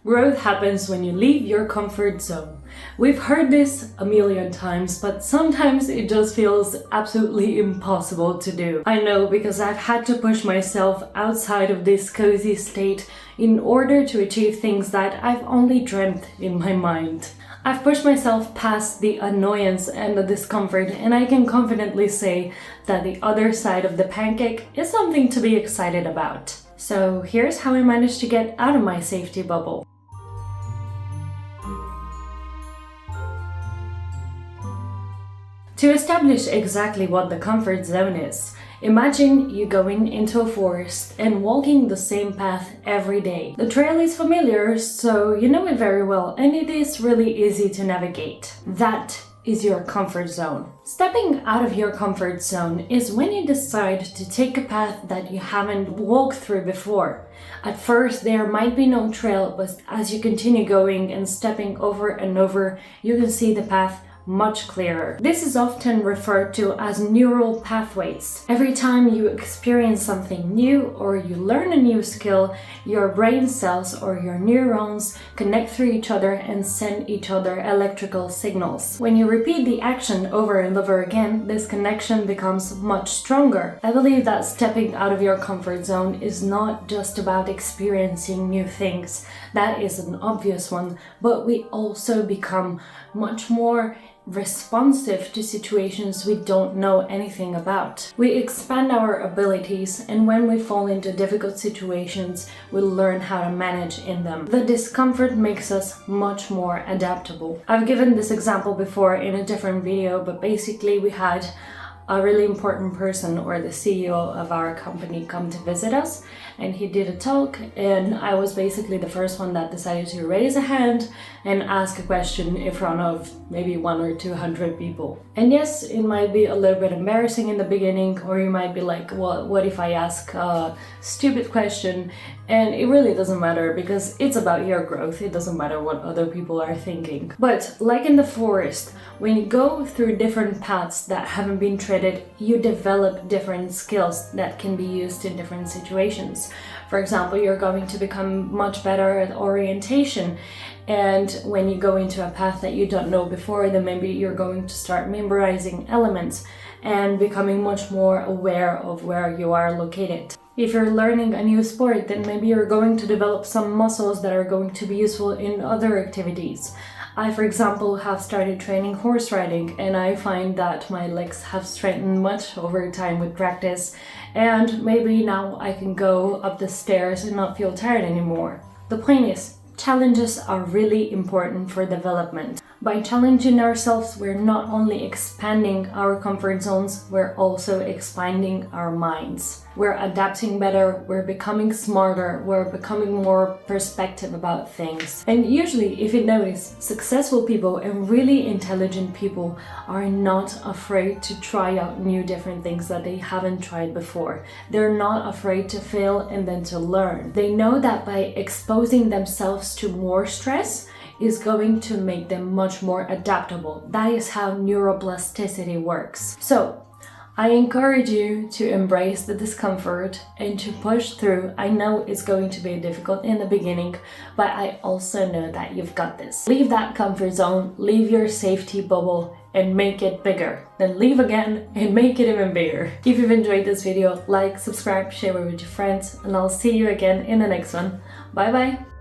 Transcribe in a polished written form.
Growth happens when you leave your comfort zone. We've heard this a million times, but sometimes it just feels absolutely impossible to do. I know, because I've had to push myself outside of this cozy state in order to achieve things that I've only dreamt in my mind. I've pushed myself past the annoyance and the discomfort, and I can confidently say that the other side of the pancake is something to be excited about. So here's how I managed to get out of my safety bubble. To establish exactly what the comfort zone is, imagine you going into a forest and walking the same path every day. The trail is familiar, so you know it very well, and it is really easy to navigate. That is your comfort zone. Stepping out of your comfort zone is when you decide to take a path that you haven't walked through before. At first, there might be no trail, but as you continue going and stepping over and over, you can see the path much clearer. This is often referred to as neural pathways. Every time you experience something new or you learn a new skill, your brain cells or your neurons connect through each other and send each other electrical signals. When you repeat the action over and over again, this connection becomes much stronger. I believe that stepping out of your comfort zone is not just about experiencing new things. That is an obvious one, but we also become much more responsive to situations we don't know anything about. We expand our abilities, and when we fall into difficult situations, we learn how to manage in them. The discomfort makes us much more adaptable. I've given this example before in a different video, but basically we had a really important person, or the CEO of our company, come to visit us, and he did a talk, and I was basically the first one that decided to raise a hand and ask a question in front of maybe 100 or 200 people. And yes, it might be a little bit embarrassing in the beginning, or you might be like, well, what if I ask a stupid question? And it really doesn't matter, because it's about your growth. It doesn't matter what other people are thinking. But like in the forest, when you go through different paths that haven't been treaded, you develop different skills that can be used in different situations. For example, you're going to become much better at orientation, and when you go into a path that you don't know before, then maybe you're going to start memorizing elements and becoming much more aware of where you are located. If you're learning a new sport, then maybe you're going to develop some muscles that are going to be useful in other activities. I, for example, have started training horse riding, and I find that my legs have strengthened much over time with practice, and maybe now I can go up the stairs and not feel tired anymore. The point is, challenges are really important for development. By challenging ourselves, we're not only expanding our comfort zones, we're also expanding our minds. We're adapting better, we're becoming smarter, we're becoming more perspective about things. And usually, if you notice, successful people and really intelligent people are not afraid to try out new different things that they haven't tried before. They're not afraid to fail and then to learn. They know that by exposing themselves to more stress, is going to make them much more adaptable. That is how neuroplasticity works. So, I encourage you to embrace the discomfort and to push through. I know it's going to be difficult in the beginning, but I also know that you've got this. Leave that comfort zone, leave your safety bubble, and make it bigger. Then leave again and make it even bigger. If you've enjoyed this video, like, subscribe, share it with your friends, and I'll see you again in the next one. Bye bye!